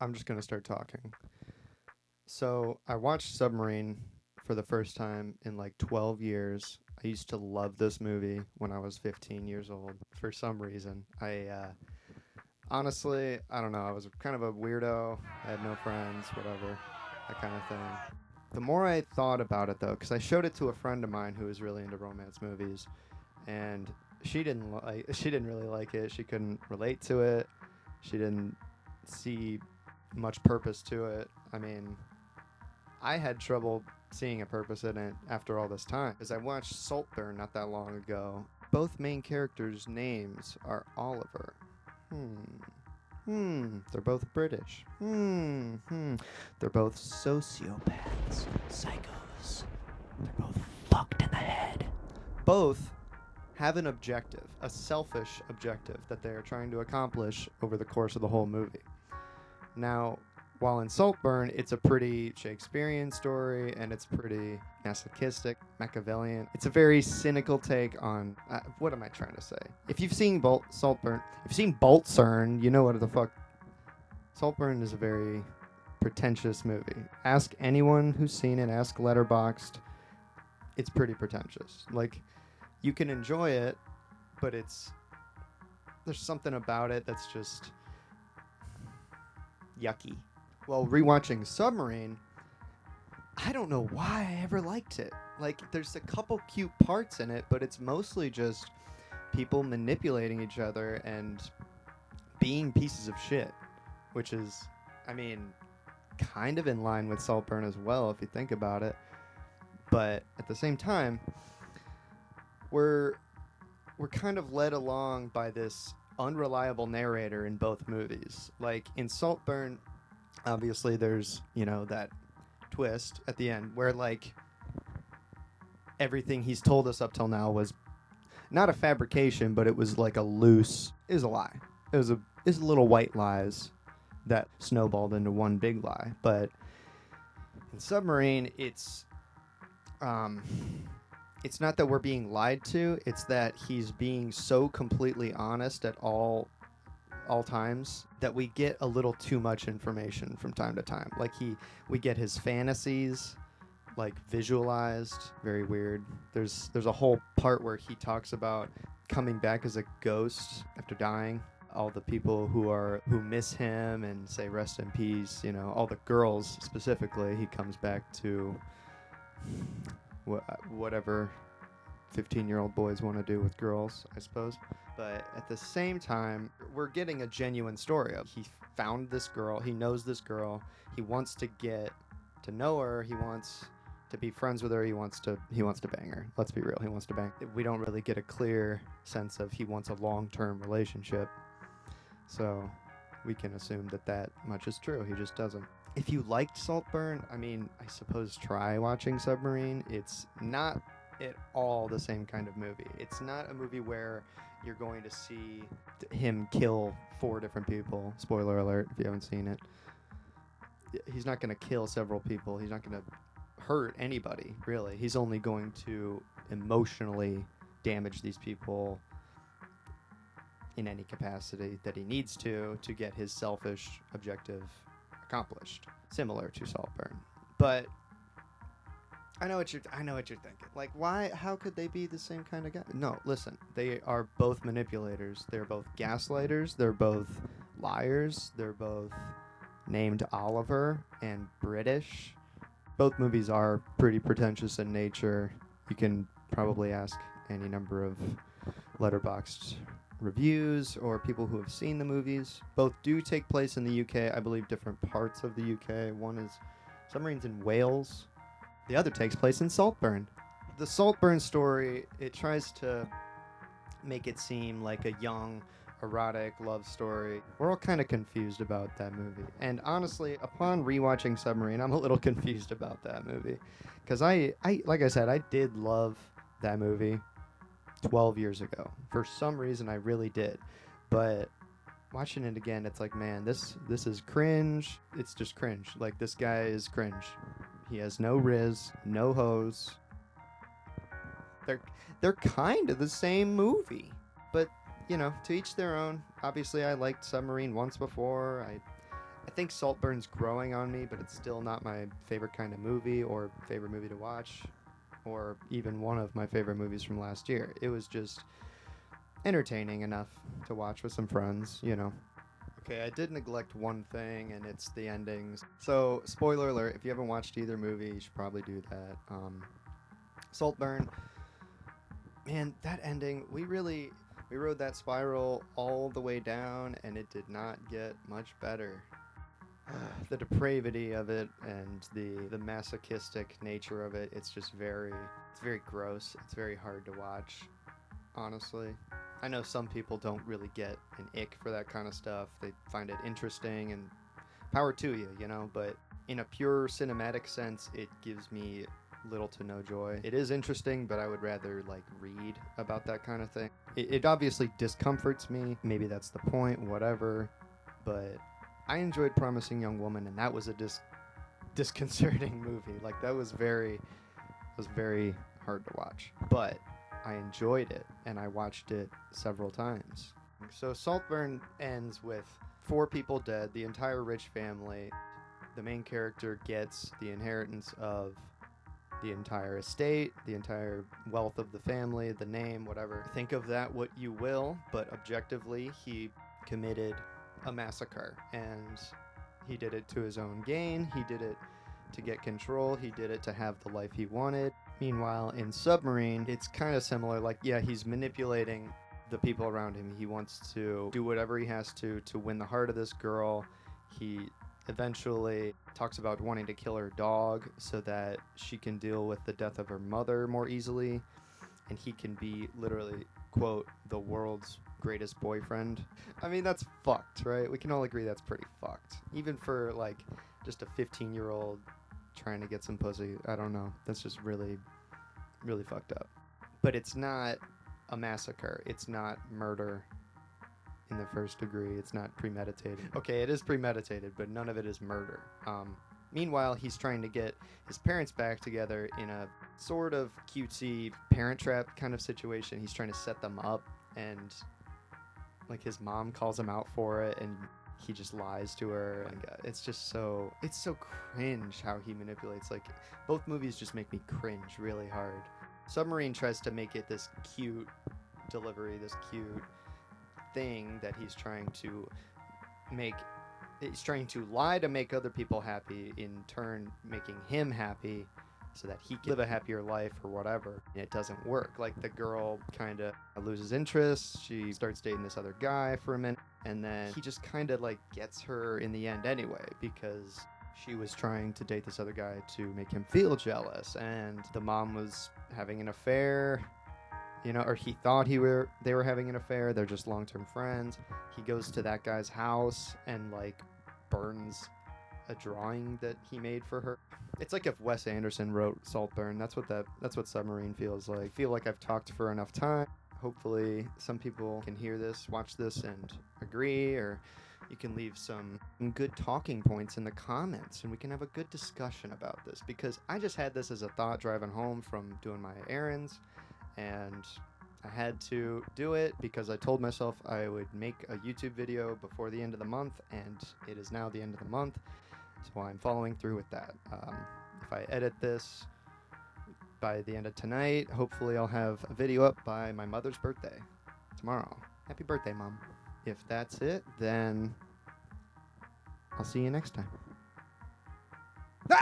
I'm just gonna start talking. So I watched Submarine for the first time in like 12 years. I used to love this movie when I was 15 years old. For some reason, honestly, I don't know. I was kind of a weirdo. I had no friends, whatever, that kind of thing. The more I thought about it, though, because I showed it to a friend of mine who was really into romance movies, and she didn't really like it. She couldn't relate to it. She didn't see much purpose to it. I mean, I had trouble seeing a purpose in it after all this time because I watched Saltburn not that long ago. Both main characters' names are Oliver. Hmm. They're both British. They're both sociopaths, psychos. They're both fucked in the head. Both have an objective, a selfish objective that they are trying to accomplish over the course of the whole movie. Now, while in Saltburn, it's a pretty Shakespearean story and it's pretty masochistic, Machiavellian. It's a very cynical take on what am I trying to say? If you've seen Saltburn, if you've seen Boltzern, you know what the fuck. Saltburn is a very pretentious movie. Ask anyone who's seen it. Ask Letterboxd. It's pretty pretentious. Like, you can enjoy it, but there's something about it that's just yucky. Well, rewatching Submarine, I don't know why I ever liked it. Like, there's a couple cute parts in it, but it's mostly just people manipulating each other and being pieces of shit, which is, I mean, kind of in line with Saltburn as well, if you think about it. But at the same time, we're kind of led along by this unreliable narrator in both movies. Like in Saltburn, obviously there's, that twist at the end where like everything he's told us up till now was not a fabrication, but it was like it was a lie. It was little white lies that snowballed into one big lie. But in Submarine, it's not that we're being lied to, it's that he's being so completely honest at all times that we get a little too much information from time to time. Like we get his fantasies like visualized, very weird. There's a whole part where he talks about coming back as a ghost after dying. All the people who miss him and say rest in peace, all the girls specifically, he comes back to whatever 15-year-old boys want to do with girls, I suppose. But at the same time, we're getting a genuine story of he found this girl, he knows this girl, he wants to get to know her, he wants to be friends with her, he wants to bang her. Let's be real, he wants to bang. We don't really get a clear sense of he wants a long-term relationship. So we can assume that much is true. He just doesn't. If you liked Saltburn, I mean, I suppose try watching Submarine. It's not at all the same kind of movie. It's not a movie where you're going to see him kill 4 different people. Spoiler alert if you haven't seen it. He's not going to kill several people. He's not going to hurt anybody, really. He's only going to emotionally damage these people in any capacity that he needs to get his selfish objective accomplished, similar to Saltburn. But I know what you're thinking. Like, why? How could they be the same kind of guy? No, listen. They are both manipulators. They're both gaslighters. They're both liars. They're both named Oliver and British. Both movies are pretty pretentious in nature. You can probably ask any number of Letterboxd reviews or people who have seen the movies. Both do take place in the UK. I believe different parts of the UK. One is Submarine's in Wales. The other takes place in Saltburn. The Saltburn story, it tries to make it seem like a young, erotic love story. We're all kind of confused about that movie. And honestly, upon rewatching Submarine, I'm a little confused about that movie. Because I like I said, I did love that movie 12 years ago. For some reason, I really did. But watching it again, it's like, man, this is cringe. It's just cringe. Like, this guy is cringe. He has no riz, no hose. They're kind of the same movie. But, to each their own. Obviously, I liked Submarine once before. I think Saltburn's growing on me, but it's still not my favorite kind of movie or favorite movie to watch, or even one of my favorite movies from last year. It was just entertaining enough to watch with some friends, you know. Okay, I did neglect one thing, and it's the endings. So, spoiler alert, if you haven't watched either movie, you should probably do that. Saltburn, man, that ending, we rode that spiral all the way down, and it did not get much better. The depravity of it and the masochistic nature of it, it's very gross. It's very hard to watch, honestly. I know some people don't really get an ick for that kind of stuff. They find it interesting, and power to you, you know, but in a pure cinematic sense, it gives me little to no joy. It is interesting, but I would rather like read about that kind of thing. It obviously discomforts me. Maybe that's the point, whatever. But I enjoyed Promising Young Woman, and that was a disconcerting movie. Like that was very hard to watch. But I enjoyed it, and I watched it several times. So Saltburn ends with 4 people dead, the entire rich family. The main character gets the inheritance of the entire estate, the entire wealth of the family, the name, whatever. Think of that what you will, but objectively, he committed a massacre, and he did it to his own gain. He did it to get control. He did it to have the life he wanted. Meanwhile, in Submarine, it's kind of similar. Like, yeah, he's manipulating the people around him. He wants to do whatever he has to win the heart of this girl. He eventually talks about wanting to kill her dog so that she can deal with the death of her mother more easily, and he can be literally, quote, the world's greatest boyfriend. I mean, that's fucked, right? We can all agree that's pretty fucked. Even for, like, just a 15-year-old trying to get some pussy. I don't know. That's just really, really fucked up. But it's not a massacre. It's not murder in the first degree. It's not premeditated. Okay, it is premeditated, but none of it is murder. Meanwhile, he's trying to get his parents back together in a sort of cutesy parent trap kind of situation. He's trying to set them up, and like his mom calls him out for it, and he just lies to her. And it's so cringe how he manipulates. Like, both movies just make me cringe really hard. Submarine tries to make it this cute delivery, this cute thing that he's trying to make. He's trying to lie to make other people happy, in turn making him happy so that he can live a happier life or whatever. And it doesn't work. Like, the girl kind of loses interest. She starts dating this other guy for a minute, and then he just kind of like gets her in the end anyway, because she was trying to date this other guy to make him feel jealous, and the mom was having an affair, you know, or he thought they were having an affair. They're just long-term friends. He goes to that guy's house and like burns a drawing that he made for her. It's like if Wes Anderson wrote Saltburn. That's what Submarine feels like. I feel like I've talked for enough time. Hopefully some people can hear this, watch this, and agree, or you can leave some good talking points in the comments, and we can have a good discussion about this, because I just had this as a thought driving home from doing my errands, and I had to do it because I told myself I would make a YouTube video before the end of the month, and it is now the end of the month, so I'm following through with that. If I edit this by the end of tonight, hopefully I'll have a video up by my mother's birthday tomorrow. Happy birthday, Mom. If that's it, then I'll see you next time.